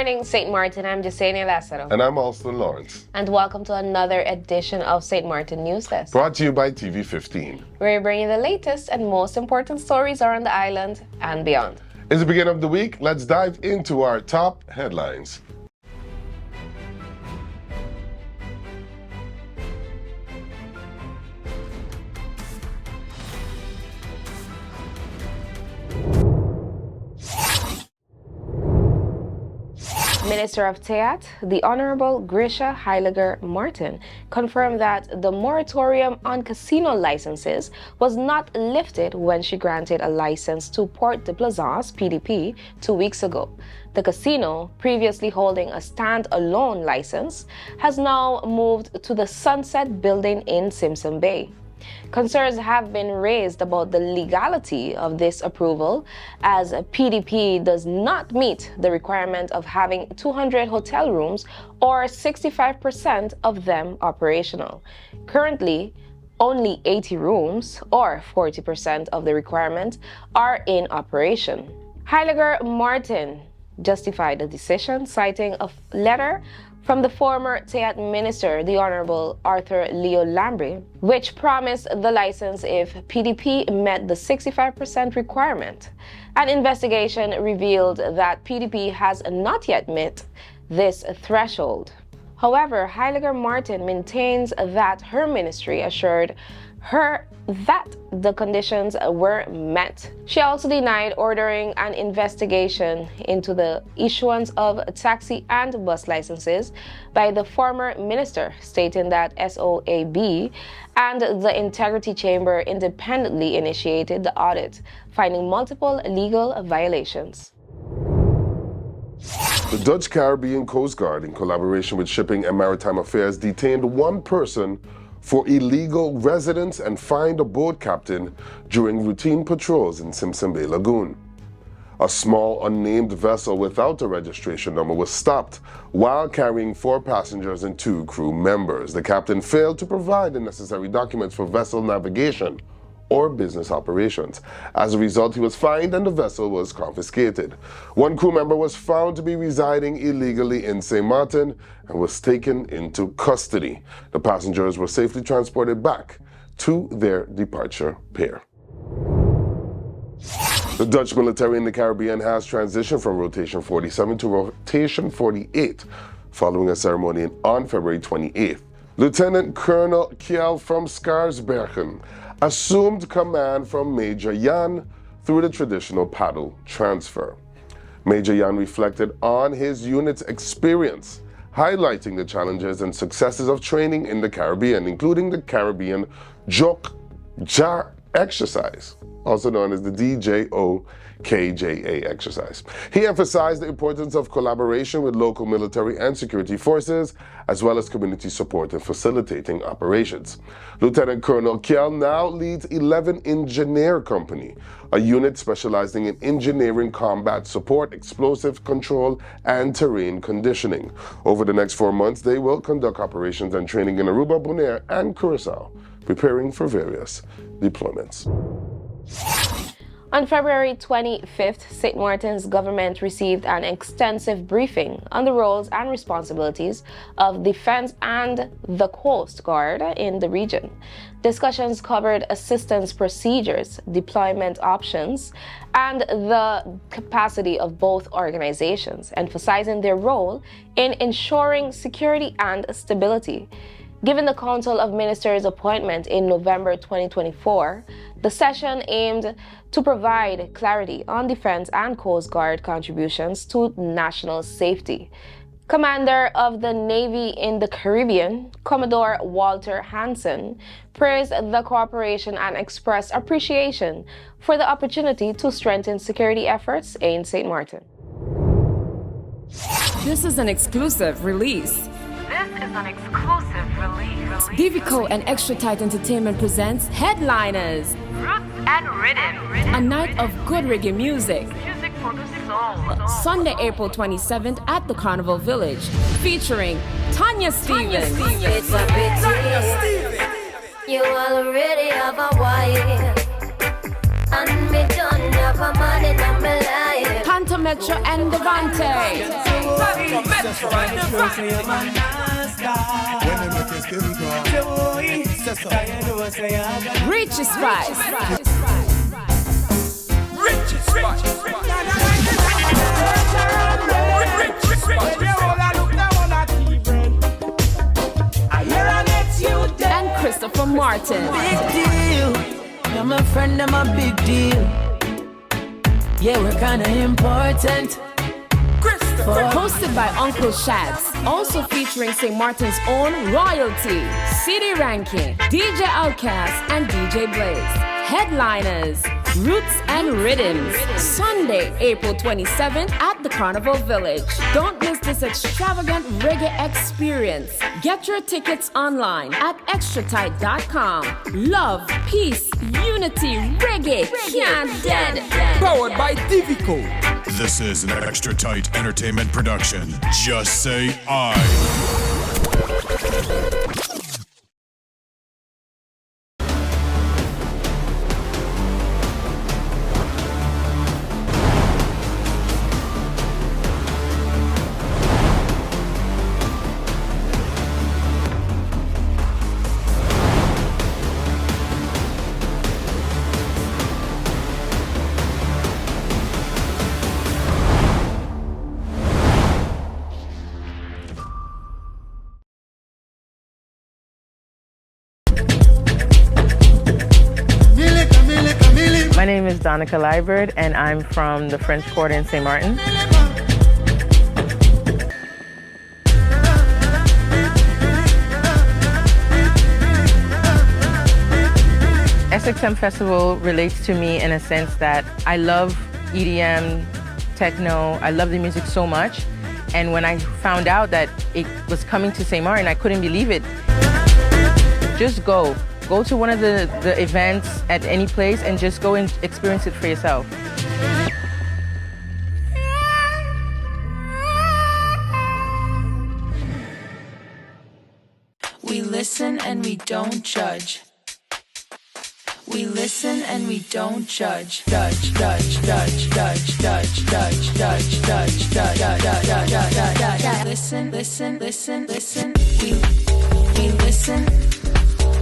morning, St. Martin. I'm Jasenia Lassaro. And I'm Alston Lawrence. And welcome to another edition of St. Martin News Desk. Brought to you by TV15. We're bringing the latest and most important stories around the island and beyond. It's the beginning of the week. Let's dive into our top headlines. Minister of Teat, the Honorable Grisha Heiliger Martin, confirmed that the moratorium on casino licenses was not lifted when she granted a license to Port de Plaisance, PDP, 2 weeks ago. The casino, previously holding a stand-alone license, has now moved to the Sunset building in Simpson Bay. Concerns have been raised about the legality of this approval, as PDP does not meet the requirement of having 200 hotel rooms or 65% of them operational. Currently, only 80 rooms, or 40% of the requirement, are in operation. Heiliger Martin justified the decision, citing a letter from the former Teat minister, the Honorable Arthur Leo Lambre, which promised the license if PDP met the 65% requirement. An investigation revealed that PDP has not yet met this threshold. However, Heiliger Martin maintains that her ministry assured her that the conditions were met. She also denied ordering an investigation into the issuance of taxi and bus licenses by the former minister, stating that SOAB and the Integrity Chamber independently initiated the audit, finding multiple legal violations. The Dutch Caribbean Coast Guard, in collaboration with Shipping and Maritime Affairs, detained one person for illegal residence and fined a boat captain during routine patrols in Simpson Bay Lagoon. A small unnamed vessel without a registration number was stopped while carrying 4 passengers and 2 crew members. The captain failed to provide the necessary documents for vessel navigation or business operations. As a result, he was fined and the vessel was confiscated. 1 crew member was found to be residing illegally in St. Martin and was taken into custody. The passengers were safely transported back to their departure pier. The Dutch military in the Caribbean has transitioned from Rotation 47 to Rotation 48 following a ceremony on February 28th. Lieutenant Colonel Kjell from Skarsbergen assumed command from Major Jan through the traditional paddle transfer. Major Jan reflected on his unit's experience, highlighting the challenges and successes of training in the Caribbean, including the Caribbean JOKJA exercise, also known as the DJOKJA exercise. He emphasized the importance of collaboration with local military and security forces, as well as community support in facilitating operations. Lieutenant Colonel Kjell now leads 11 Engineer Company, a unit specializing in engineering combat support, explosive control, and terrain conditioning. Over the next 4 months, they will conduct operations and training in Aruba, Bonaire, and Curacao, preparing for various deployments. On February 25th, St. Martin's government received an extensive briefing on the roles and responsibilities of Defense and the Coast Guard in the region. Discussions covered assistance procedures, deployment options, and the capacity of both organizations, emphasizing their role in ensuring security and stability. Given the Council of Ministers appointment in November 2024, the session aimed to provide clarity on Defense and Coast Guard contributions to national safety. Commander of the Navy in the Caribbean, Commodore Walter Hansen, praised the cooperation and expressed appreciation for the opportunity to strengthen security efforts in St. Martin. This is an exclusive release. Divico and Extra Tight Entertainment presents Headliners. Roots and Rhythm. A night of good reggae music. Music for the soul. Sunday, April 27th at the Carnival Village. Featuring Tanya Stevens. It's a pity you already have a wife, and me don't have a man in my life. Phantom Metro and Devante. Richie Spice. And Christopher Martin. Big deal. You're my friend, I'm a big deal. Yeah, we're kinda important. Hosted by Uncle Shags, also featuring St. Martin's own royalty, City Ranking, DJ Outcast, and DJ Blaze. Headliners, Roots and Rhythms, Sunday, April 27th at the Carnival Village. Don't miss this extravagant reggae experience. Get your tickets online at extratight.com. Love, peace, unity, reggae, can't dead. Powered by Divico. This is an Extra Tight Entertainment production. Just say I. My name is Donica Liebert, and I'm from the French Quarter in St. Martin. SXM Festival relates to me in a sense that I love EDM, techno, I love the music so much. And when I found out that it was coming to St. Martin, I couldn't believe it. Just go. Go to one of the events at any place and just go and experience it for yourself. We listen and we don't judge. We listen and we don't judge. Judge, judge, judge, judge, judge, judge, judge, judge, judge. Listen, listen, listen, listen. We listen.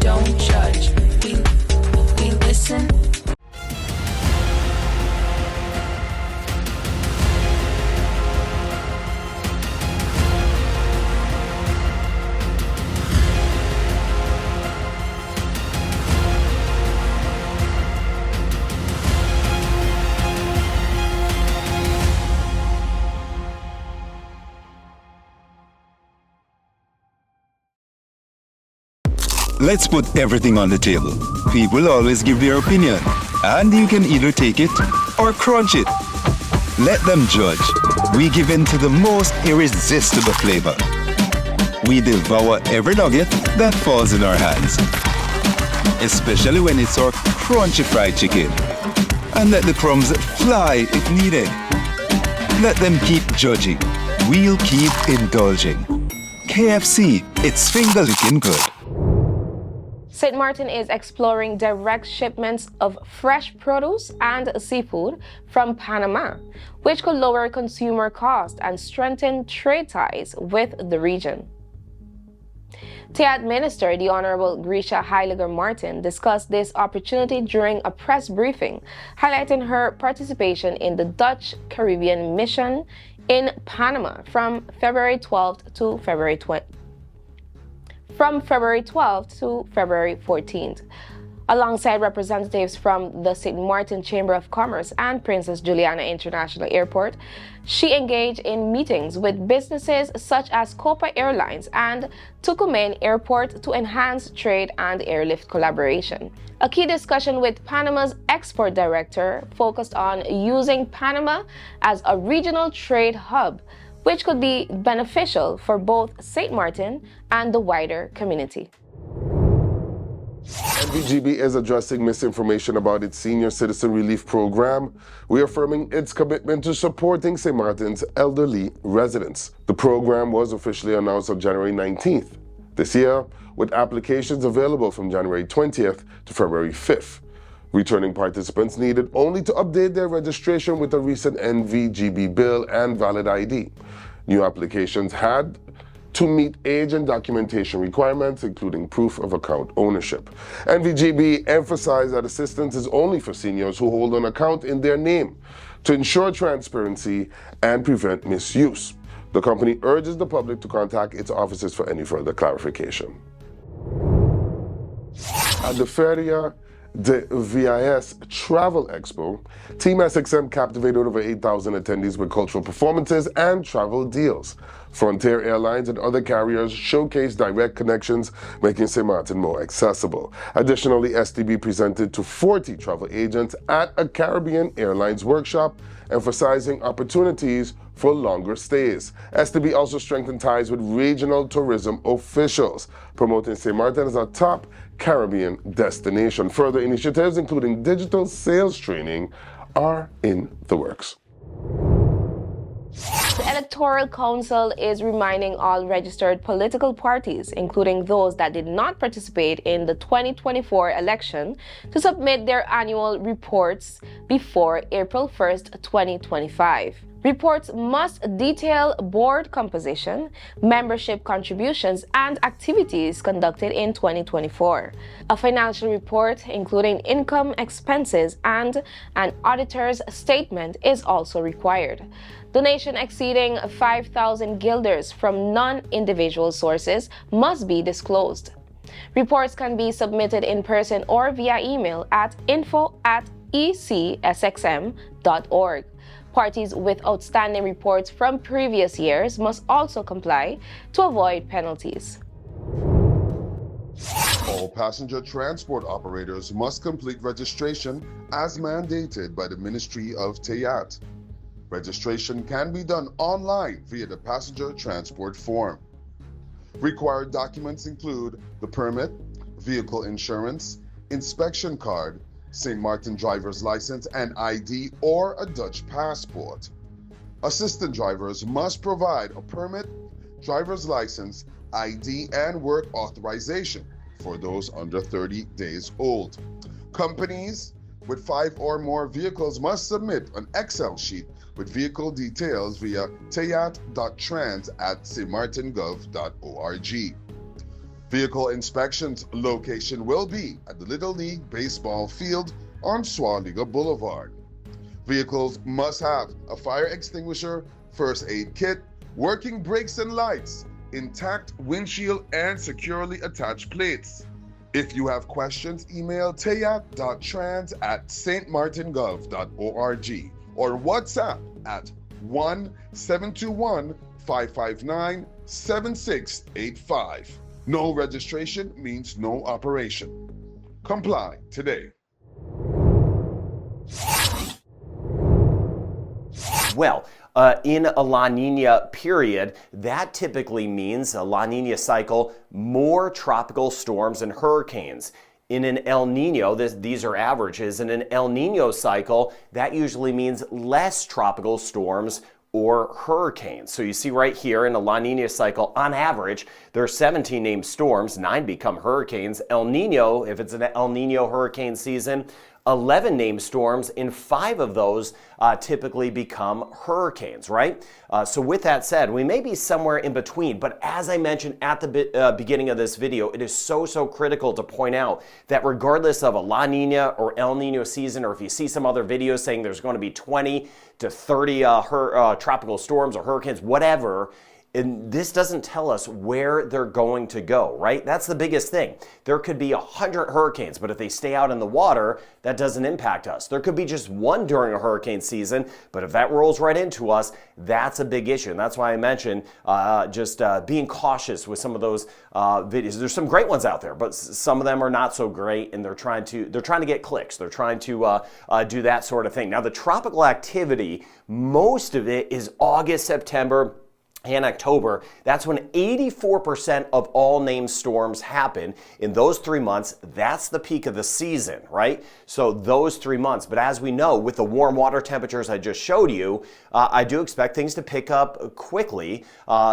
Don't judge. We listen. Let's put everything on the table. People always give their opinion, and you can either take it or crunch it. Let them judge. We give in to the most irresistible flavor. We devour every nugget that falls in our hands, especially when it's our crunchy fried chicken. And let the crumbs fly if needed. Let them keep judging. We'll keep indulging. KFC, it's finger licking good. St. Martin is exploring direct shipments of fresh produce and seafood from Panama, which could lower consumer costs and strengthen trade ties with the region. TEAT Minister, the Honorable Grisha Heiliger Martin, discussed this opportunity during a press briefing, highlighting her participation in the Dutch Caribbean Mission in Panama from February 12th to February 12th to February 14th. Alongside representatives from the St. Martin Chamber of Commerce and Princess Juliana International Airport, she engaged in meetings with businesses such as Copa Airlines and Tucumán Airport to enhance trade and airlift collaboration. A key discussion with Panama's export director focused on using Panama as a regional trade hub, which could be beneficial for both St. Martin and the wider community. NVGB is addressing misinformation about its senior citizen relief program, reaffirming its commitment to supporting St. Martin's elderly residents. The program was officially announced on January 19th this year, with applications available from January 20th to February 5th. Returning participants needed only to update their registration with a recent NVGB bill and valid ID. New applications had to meet age and documentation requirements, including proof of account ownership. NVGB emphasized that assistance is only for seniors who hold an account in their name to ensure transparency and prevent misuse. The company urges the public to contact its offices for any further clarification. At the Feria de VIS Travel Expo, Team SXM captivated over 8,000 attendees with cultural performances and travel deals. Frontier Airlines and other carriers showcased direct connections, making St. Martin more accessible. Additionally, STB presented to 40 travel agents at a Caribbean Airlines workshop, emphasizing opportunities for longer stays. STB also strengthened ties with regional tourism officials, promoting St. Martin as a top Caribbean destination. Further initiatives, including digital sales training, are in the works. The Electoral Council is reminding all registered political parties, including those that did not participate in the 2024 election, to submit their annual reports before April 1st, 2025. Reports must detail board composition, membership contributions, and activities conducted in 2024. A financial report, including income, expenses, and an auditor's statement, is also required. Donation exceeding 5,000 guilders from non-individual sources must be disclosed. Reports can be submitted in person or via email at info@ecsxm.org. Parties with outstanding reports from previous years must also comply to avoid penalties. All passenger transport operators must complete registration as mandated by the Ministry of TEAT. Registration can be done online via the passenger transport form. Required documents include the permit, vehicle insurance, inspection card, St. Martin driver's license and ID, or a Dutch passport. Assistant drivers must provide a permit, driver's license, ID, and work authorization for those under 30 days old. Companies with 5 or more vehicles must submit an Excel sheet with vehicle details via teyat.trans@stmartingov.org. Vehicle inspections location will be at the Little League Baseball Field on Swaliga Boulevard. Vehicles must have a fire extinguisher, first aid kit, working brakes and lights, intact windshield, and securely attached plates. If you have questions, email teyat.trans@stmartingov.org or WhatsApp at 1-721-559-7685. No registration means no operation. Comply today. Well, in a La Nina period, that typically means a La Nina cycle, more tropical storms and hurricanes. In an El Nino, these are averages. In an El Nino cycle, that usually means less tropical storms or hurricanes. So you see right here in a La Nina cycle, on average, there are 17 named storms, 9 become hurricanes. El Nino, if it's an El Nino hurricane season, 11 named storms, and 5 of those typically become hurricanes, right? So with that said, we may be somewhere in between, but as I mentioned at the beginning of this video, it is so critical to point out that regardless of a La Nina or El Nino season, or if you see some other videos saying there's going to be 20 to 30 tropical storms or hurricanes, whatever, and this doesn't tell us where they're going to go, right? That's the biggest thing. There could be 100 hurricanes, but if they stay out in the water, that doesn't impact us. There could be just one during a hurricane season, but if that rolls right into us, that's a big issue. And that's why I mentioned just being cautious with some of those videos. There's some great ones out there, but some of them are not so great, and they're trying to get clicks. They're trying to do that sort of thing. Now, the tropical activity, most of it is August, September, and October, that's when 84% of all named storms happen. In those 3 months, that's the peak of the season, right? So those 3 months. But as we know, with the warm water temperatures I just showed you, I do expect things to pick up quickly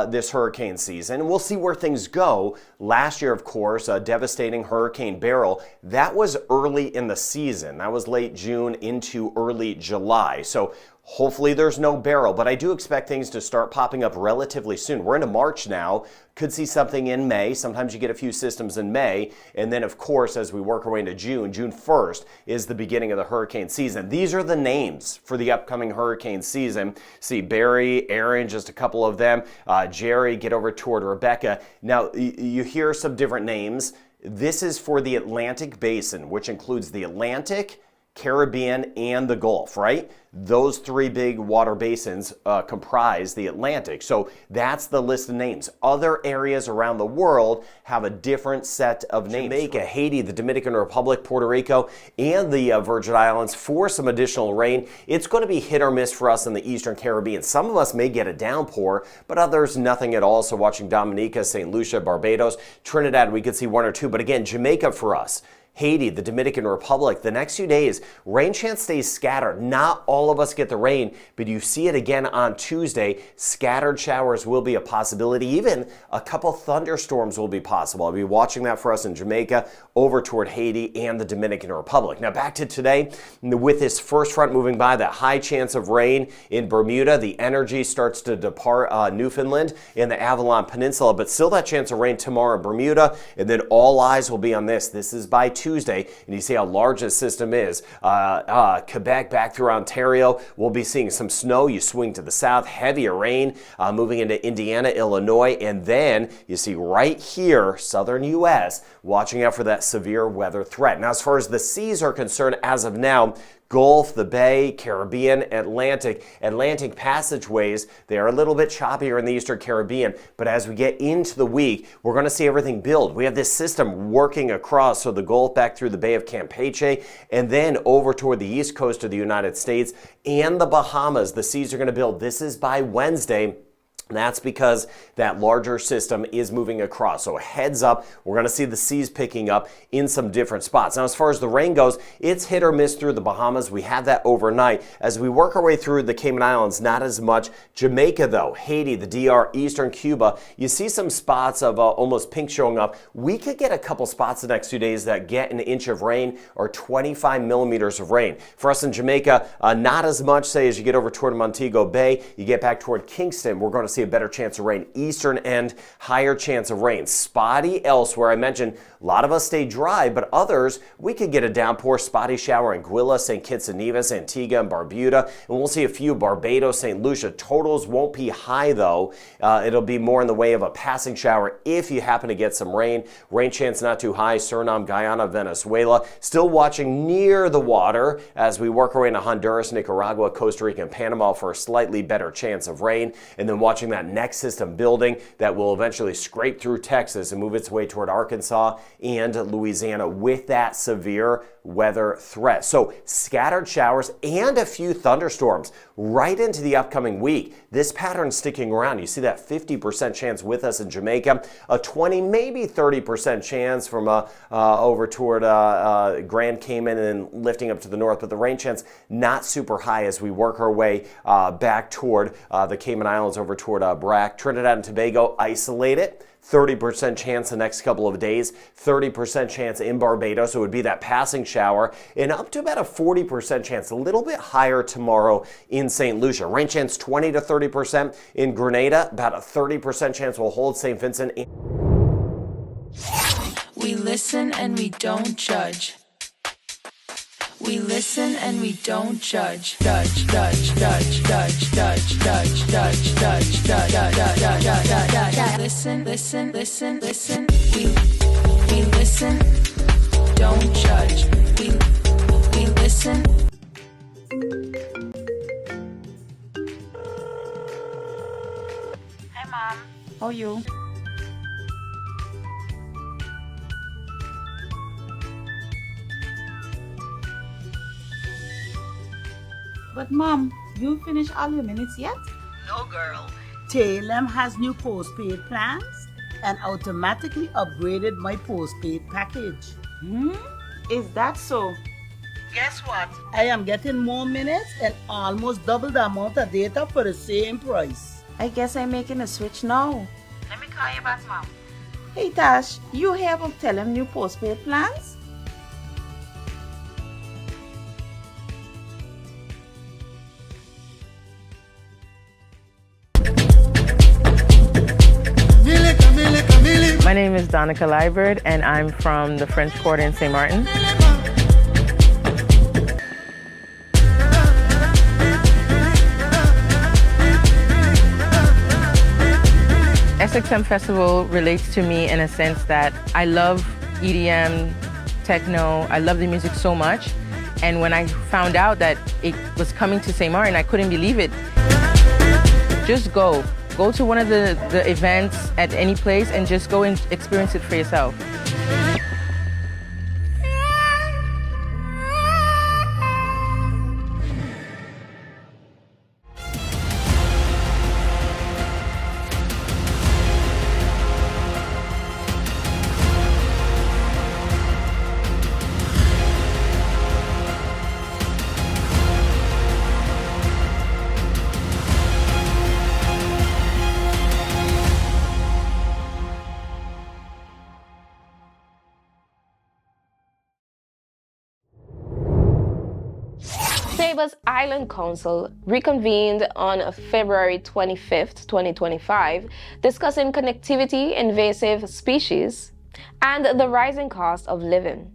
this hurricane season. And we'll see where things go. Last year, of course, a devastating Hurricane Beryl, that was early in the season. That was late June into early July. So hopefully there's no Beryl, but I do expect things to start popping up relatively soon. We're into March now. Could see something in May. Sometimes you get a few systems in May. And then, of course, as we work our way into June, June 1st is the beginning of the hurricane season. These are the names for the upcoming hurricane season. See Barry, Aaron, just a couple of them. Jerry, get over toward Rebecca. Now, you hear some different names. This is for the Atlantic Basin, which includes the Atlantic, Caribbean, and the Gulf, right? Those three big water basins comprise the Atlantic. So that's the list of names. Other areas around the world have a different set of names. Jamaica, Haiti, the Dominican Republic, Puerto Rico, and the Virgin Islands for some additional rain. It's going to be hit or miss for us in the Eastern Caribbean. Some of us may get a downpour, but others nothing at all. So watching Dominica, St. Lucia, Barbados, Trinidad, we could see one or two. But again, Jamaica for us. Haiti, the Dominican Republic, the next few days, rain chance stays scattered. Not all of us get the rain, but you see it again on Tuesday. Scattered showers will be a possibility. Even a couple thunderstorms will be possible. I'll be watching that for us in Jamaica, over toward Haiti and the Dominican Republic. Now back to today, with this first front moving by, that high chance of rain in Bermuda, the energy starts to depart Newfoundland and the Avalon Peninsula, but still that chance of rain tomorrow in Bermuda, and then all eyes will be on this. This is by Tuesday, and you see how large this system is. Quebec back through Ontario, we'll be seeing some snow. You swing to the south, heavier rain moving into Indiana, Illinois, and then you see right here, southern U.S., watching out for that severe weather threat. Now, as far as the seas are concerned, as of now, Gulf, the Bay, Caribbean, Atlantic passageways, they are a little bit choppier in the Eastern Caribbean, but as we get into the week, we're going to see everything build. We have this system working across, so the Gulf back through the Bay of Campeche, and then over toward the east coast of the United States and the Bahamas. The seas are going to build. This is by Wednesday. That's because that larger system is moving across. So heads up, we're going to see the seas picking up in some different spots. Now, as far as the rain goes, it's hit or miss through the Bahamas. We had that overnight. As we work our way through the Cayman Islands, not as much. Jamaica, though, Haiti, the DR, Eastern Cuba, you see some spots of almost pink showing up. We could get a couple spots the next few days that get an inch of rain or 25 millimeters of rain. For us in Jamaica, not as much, say, as you get over toward Montego Bay. You get back toward Kingston, we're going to see a better chance of rain. Eastern end, higher chance of rain. Spotty elsewhere. I mentioned a lot of us stay dry, but others, we could get a downpour, spotty shower in Anguilla, St. Kitts and Nevis, Antigua and Barbuda, and we'll see a few Barbados, St. Lucia. Totals won't be high though. It'll be more in the way of a passing shower if you happen to get some rain. Rain chance not too high. Suriname, Guyana, Venezuela. Still watching near the water as we work our way into Honduras, Nicaragua, Costa Rica, and Panama for a slightly better chance of rain. And then watching that next system building that will eventually scrape through Texas and move its way toward Arkansas and Louisiana with that severe weather threat. So scattered showers and a few thunderstorms right into the upcoming week. This pattern sticking around. You see that 50% chance with us in Jamaica, a 20, maybe 30% chance from over toward Grand Cayman and lifting up to the north, but the rain chance not super high as we work our way back toward the Cayman Islands over toward Brac. Trinidad and Tobago, isolated. 30% chance the next couple of days, 30% chance in Barbados, so it would be that passing shower, and up to about a 40% chance, a little bit higher tomorrow in St. Lucia. Rain chance 20 to 30% in Grenada, about a 30% chance will hold St. Vincent. We listen and we don't judge. We listen and we don't judge. Judge, judge, judge, judge, judge, judge, judge, judge, judge, judge, judge, judge. Listen, listen, listen, listen. We listen, don't judge. We listen. Hi, Mom. How are you? But Mom, you finished all your minutes yet? No, girl. Talem has new postpaid plans and automatically upgraded my postpaid package. Is that so? Guess what? I am getting more minutes and almost double the amount of data for the same price. I guess I'm making a switch now. Let me call you back, Mom. Hey Tash, you hear about Talem new postpaid plans? My name is Donica Liebert, and I'm from the French Quarter in St. Martin. SXM Festival relates to me in a sense that I love EDM, techno, I love the music so much. And when I found out that it was coming to St. Martin, I couldn't believe it. Just go. Go to one of the events at any place and just go and experience it for yourself. Saba's Island Council reconvened on February 25, 2025, discussing connectivity, invasive species, and the rising cost of living.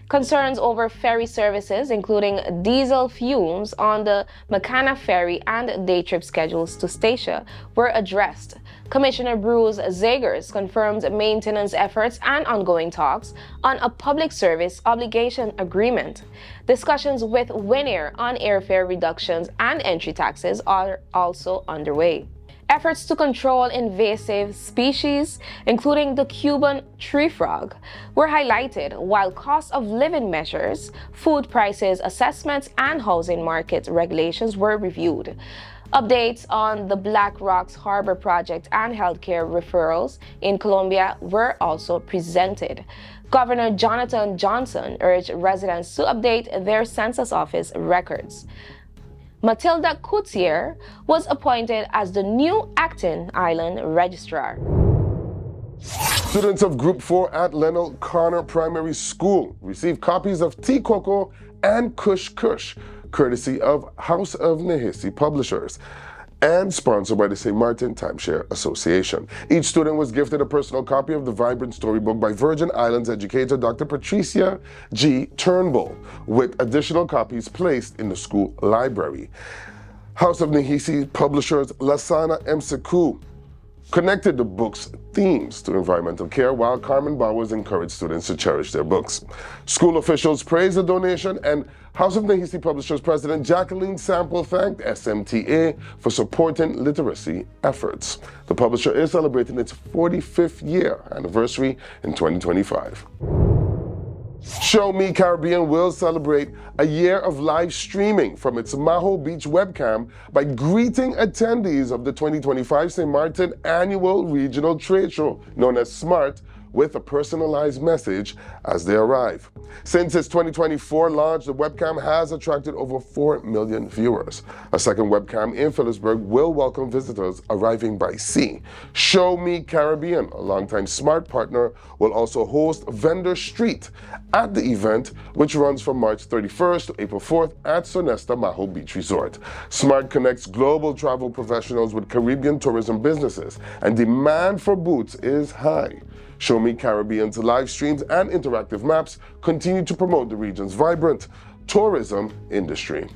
Concerns over ferry services, including diesel fumes on the Makana ferry and day trip schedules to Statia, were addressed. Commissioner Bruce Zagers confirmed maintenance efforts and ongoing talks on a public service obligation agreement. Discussions with Winair on airfare reductions and entry taxes are also underway. Efforts to control invasive species, including the Cuban tree frog, were highlighted, while cost of living measures, food prices assessments, and housing market regulations were reviewed. Updates on the Black Rocks Harbor project and healthcare referrals in Colombia were also presented. Governor Jonathan Johnson urged residents to update their census office records. Matilda Coutier was appointed as the new acting island registrar. Students of Group 4 at Leno Connor Primary School received copies of Tea Coco and Kush Kush, courtesy of House of Nehisi Publishers, and sponsored by the St. Martin Timeshare Association. Each student was gifted a personal copy of the vibrant storybook by Virgin Islands educator Dr. Patricia G. Turnbull, with additional copies placed in the school library. House of Nehisi Publishers Lasana Mseku connected the book's themes to environmental care, while Carmen Bowers encouraged students to cherish their books. School officials praised the donation, and House of Nehisi Publishers President Jacqueline Sample thanked SMTA for supporting literacy efforts. The publisher is celebrating its 45th year anniversary in 2025. Show Me Caribbean will celebrate a year of live streaming from its Maho Beach webcam by greeting attendees of the 2025 St. Martin Annual Regional Trade Show, known as SMART, with a personalized message as they arrive. Since its 2024 launch, the webcam has attracted over 4 million viewers. A second webcam in Phillipsburg will welcome visitors arriving by sea. Show Me Caribbean, a longtime SMART partner, will also host Vendor Street at the event, which runs from March 31st to April 4th at Sonesta Maho Beach Resort. SMART connects global travel professionals with Caribbean tourism businesses, and demand for booths is high. Show Me Caribbean's live streams and interactive maps continue to promote the region's vibrant tourism industry.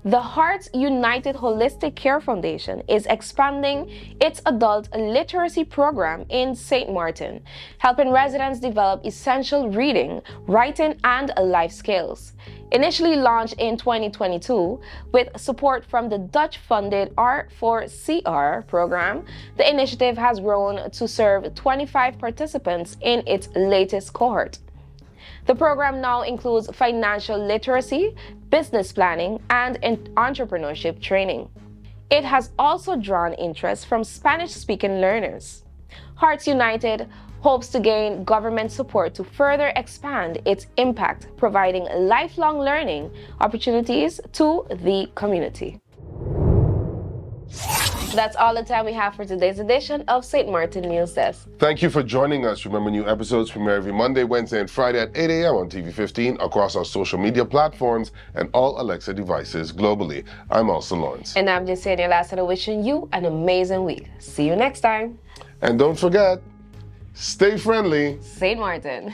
The Hearts United Holistic Care Foundation is expanding its adult literacy program in St. Martin, helping residents develop essential reading, writing, and life skills. Initially launched in 2022 with support from the Dutch-funded R4CR program, the initiative has grown to serve 25 participants in its latest cohort. The program now includes financial literacy, business planning, and entrepreneurship training. It has also drawn interest from Spanish-speaking learners. Hearts United hopes to gain government support to further expand its impact, providing lifelong learning opportunities to the community. That's all the time we have for today's edition of St. Martin News Desk. Thank you for joining us. Remember, new episodes premiere every Monday, Wednesday, and Friday at 8 a.m. on TV 15 across our social media platforms and all Alexa devices globally. I'm Elsa Lawrence. And I'm Jasenia Lassiter, wishing you an amazing week. See you next time. And don't forget, stay friendly. St. Martin.